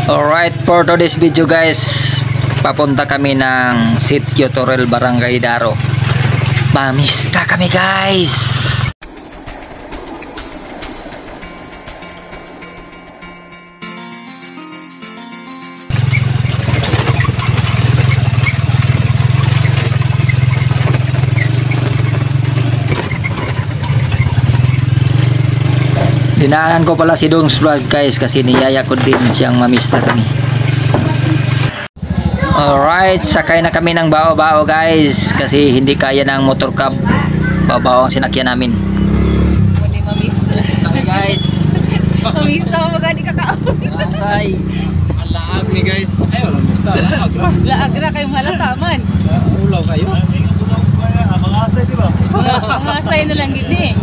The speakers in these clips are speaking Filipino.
Alright, for today's video guys, papunta kami ng Sitio Torrel, Barangay Daro. Mamista kami guys. Dinaanan ko pala si Dongs Vlog guys kasi niyaya ko din siyang mamista kami. Alright, sakay na kami ng bao-bao guys kasi hindi kaya ng motor cab. Bao-bao ang sinakyan namin. Hindi mamista kami guys. Mamista ko magani kakaon. Masay. Ang laag ni guys. Ayaw lang mista. Laag na kayong halataman. Ulaw kayo. Mga asay di ba? Mga asay na lang gini.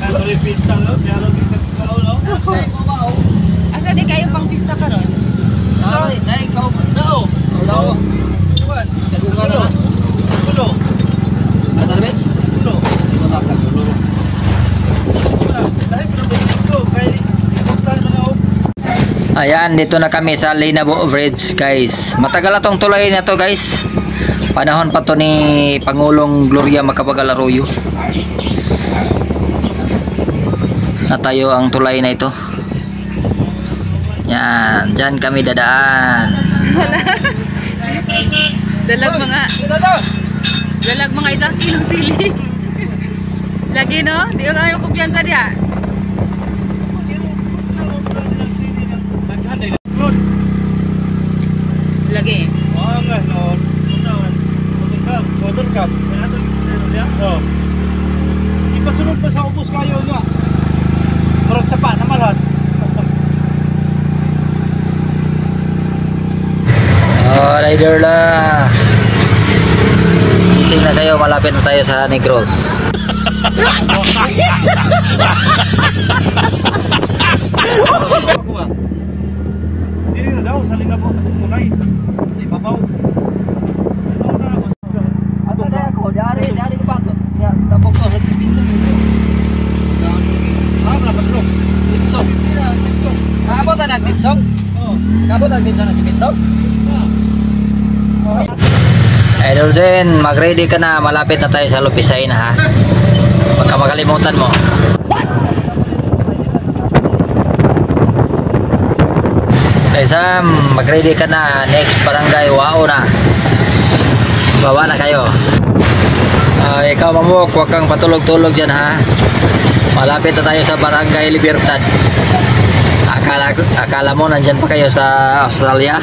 Tuloy pista no? Siya rin nagkakaw no? Asa di kayo pang pista karon? Ay, dai ikaw. No! Ulo. Iwan! Dagungan na. Ulo! Asa rin? Ulo! Ito na ka ulo. Dahil pinabalik ko kay Dr. Manao. Ayan, dito na kami sa Linabo Bridge guys. Matagal na tong tulay na to guys. Panahon pa to ni Pangulong Gloria Macapagal Arroyo. Natayo ang tulay na ito. Yan, dyan kami dadaan. Dalag mga isang kilong sili. Lagi no? Di ko kayo kumpiyansa diya. Lagi. Oo nga, no. Motor cab. Oo. Ipasunod pa sa ubos kayo nga. Murag sapa na malhat. Oh, rider la. Gising na kayo, malapit na tayo sa Negros. Dili na daw sa Linabo tunay. Sa ibabaw. Ato na ako, dari ko pa to. Ya, tapos ko sa pinto nito. Ah, napatulog. Tipsong. Kaabot na nagtipsong? Oo. Kaabot na nagtipsong ng simento? Idol Zen, mag-ready ka na. Malapit na tayo sa Lupisay na ha. Baka makalimutan mo. Hey Sam, mag-ready ka na. Next barangay, Wao na. Bawa na kayo. Ikaw Mamuk, huwag kang patulog-tulog dyan ha. Malapit na tayo sa Barangay Libertad. Akala mo nandyan pa kayo sa Australia?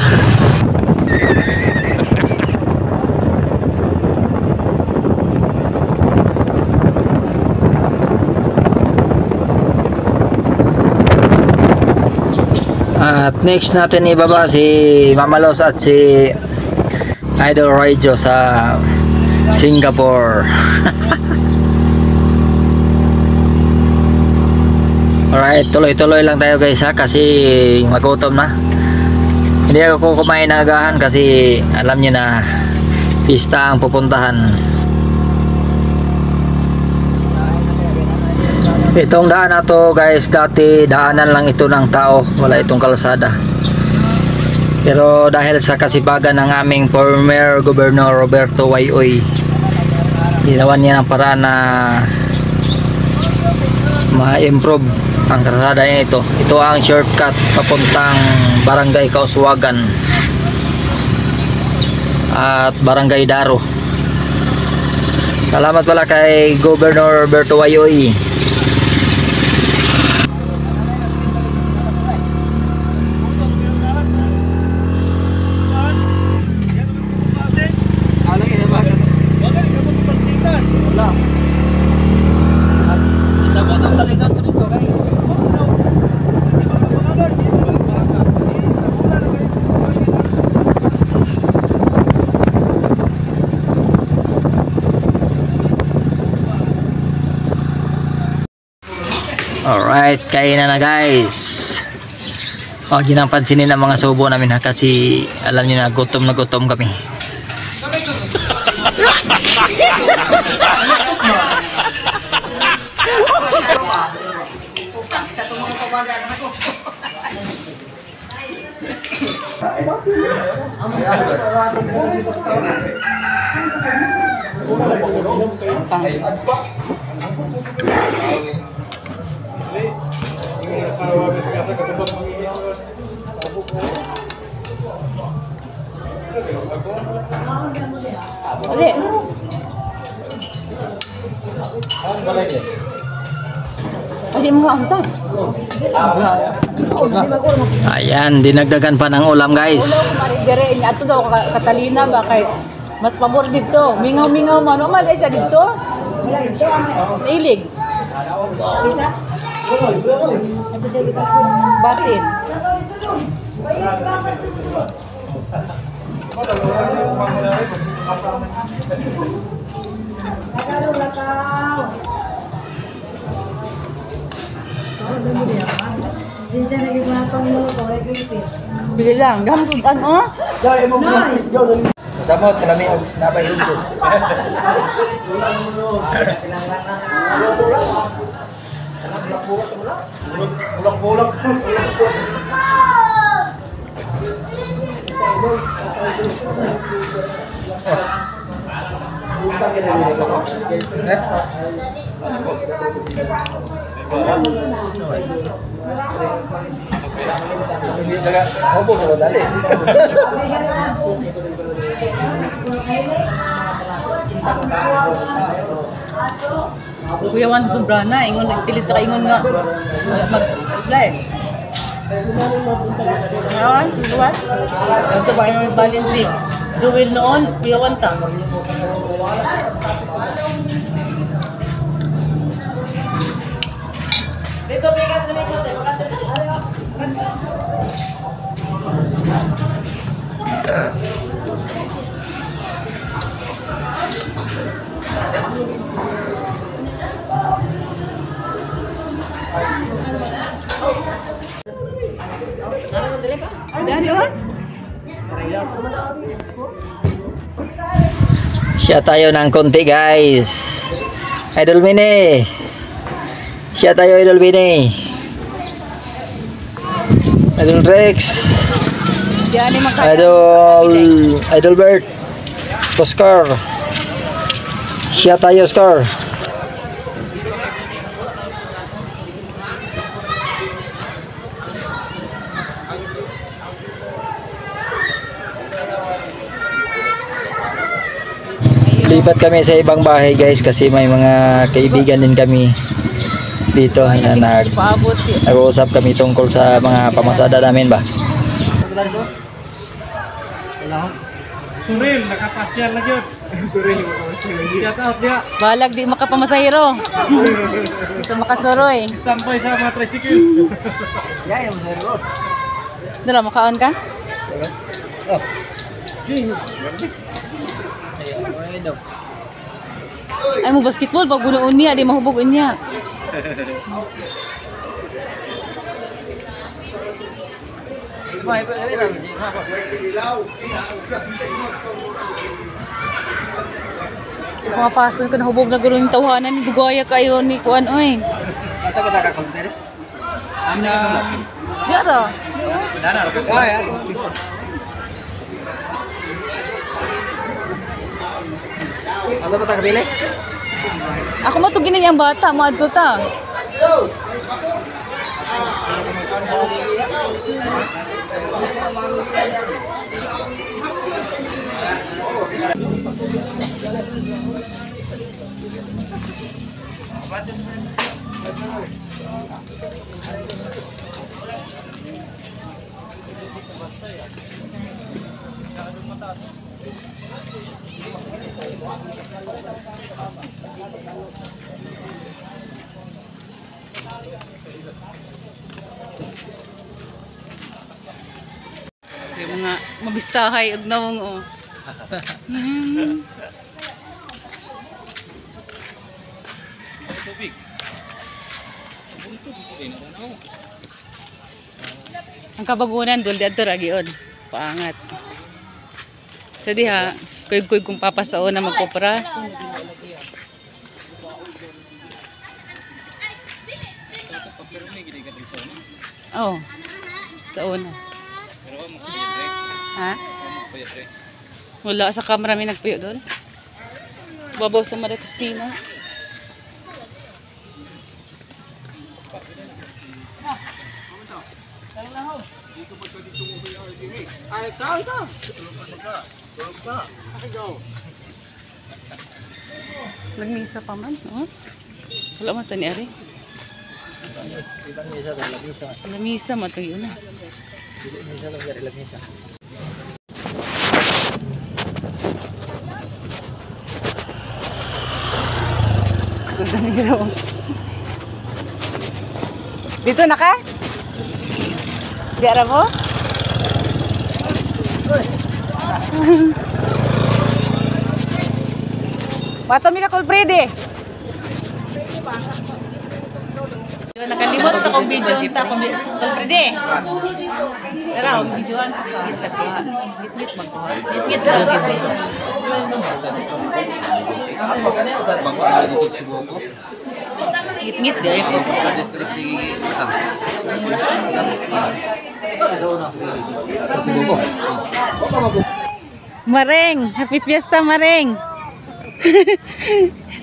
At next natin ibaba si Mamalos at si Idol Raijo sa Singapore. Alright, tuloy-tuloy lang tayo guys ha kasi magutom na. Hindi ako kumain ng agahan kasi alam niyo na pista ang pupuntahan. Itong daan na to guys, dati daanan lang ito ng tao, wala itong kalsada. Pero dahil sa kasibagan ng aming former Governor Roberto Wayoy, ginawa niya ng paraan na ma-improve ang kalsada niya ito. Ito ang shortcut papuntang Barangay Kauswagan at Barangay Daro. Salamat pala kay Governor Roberto Wayoy. Alright, kainan na guys. Huwag nyo nang pansinin ang mga subo namin ha kasi alam nyo na gutom kami. Ayan, dinagdagan pa ng ulam guys. Dire niya ato daw Catalina ba kay mas pabor dito. Mingaw-mingaw man, man ay siya dito. Nailig. Basin. Bigay lang, daham sudan oh. Samot kalami og nabay lunto. Bulak-bulak. Kuya Wan Sobrana, ingon nagpilit ka ingon nga mag-apply. Ngayon, sinuwan. Ito ba yung Valentine? Duwil noon, Kuya Wan ta. Dito, bigas na may puti. Siya tayo ng konti guys. Idol Mini. Siya tayo Idol Mini. Idol Rex. Idol Bert. Oscar. Siya tayo Oscar. Lipat kami sa ibang bahay guys kasi may mga kaibigan din kami dito na nag-uusap kami tungkol sa mga pamasada namin ba. Turil, nakapasyal na yun. Turil, nakapasyal na yun. Shout out niya. Balag di makapamasahiro. Ito makasuroy. Sampay sa mga tricycle. Yan yung masahiro. Dala, makaon ka? Oh. Ching. Ay mo basketball, pag bunuon niya, di mahubugon niya. Pumapasan ka na hubog na gano'n yung tawanan ni Dugaya kayo ni Kuan oy. Ito ba taka counter? Yara. Ano ba taka bili? Ako matugin niya ang bata, maadto ta. Yung mga mabistahay ug nawong oh. Ang kabagunan dul dito ra giod. Paangat. So diha, kuyog-kuyog kung papasaon na magkopra. Oh. Sa una. Ha? Wala sa camera may nagpuyo doon. Babaw sa Maria Cristina. Nagmisa pa man, oh. Wala man tani ari. Lamisa man to yun. Dito na ka? Di ara mo? Pato mi ka Colbrede. Nakalimot akong video ta ko Colbrede. Tara, videoan ka. Git-git magkuha. Git-git lang. Git-git gaya ko sa district sige Batang. Sa Cebu. Mareng, happy fiesta Mareng.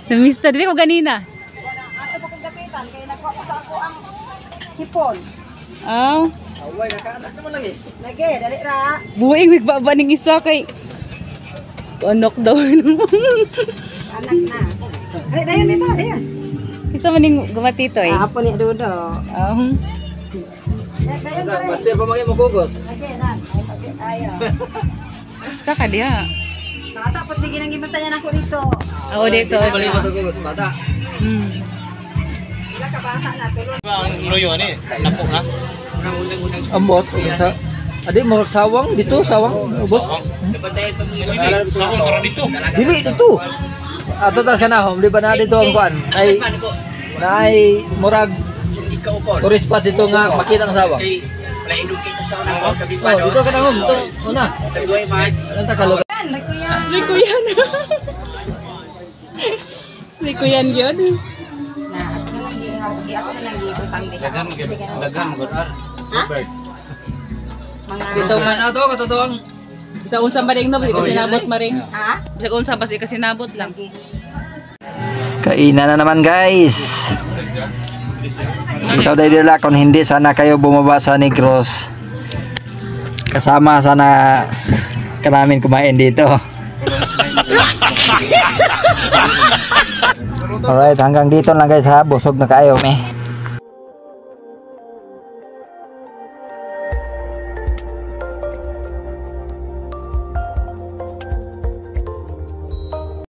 Namista dili ko ganina. Ato pa kong gapitan kay nagwa ko sa ako ang chipon. Aw, Away nakaanak naman lagi. Lagi, dali ra. buing migbaba ning isa kay anak daw. Anak na. Dali dayon dito, dayon. Isa man ning gumatito eh. Apo ni Dudo. Aw. Dayon Ada dali. master pa mo gugos. Lagi na. Ayo. Saka diha. Nakatapos sige nang gibantayan ako dito. Ako dito. Balik mo gugos bata. Ila ka bata na tulon. Ang loyo ni, napok na. Ambot sa adi mo sawang dito sawang ubos. Sawang para dito. Dili dito. Ato ta kanahom di ba na dito ang kuan ay naay murag tourist spot dito nga makita ang sawang. Oh, dito kanahom to una. Ang takalog. Yan, nagkuyan. Likuyan. Likuyan yun. Na, ako na lang gibutang di. Dagan gud ar. Robert. Mga Dito man ato katotoang Sa unsa ba ring no, kasi sinabot maring. ha? Sa unsa ba kasi sinabot lang. Lagi. kainan na naman guys. Ikaw dahil dila kung hindi sana kayo bumaba sa Negros. Kasama sana ka namin kumain dito. Alright, hanggang dito lang guys ha. Busog na kayo.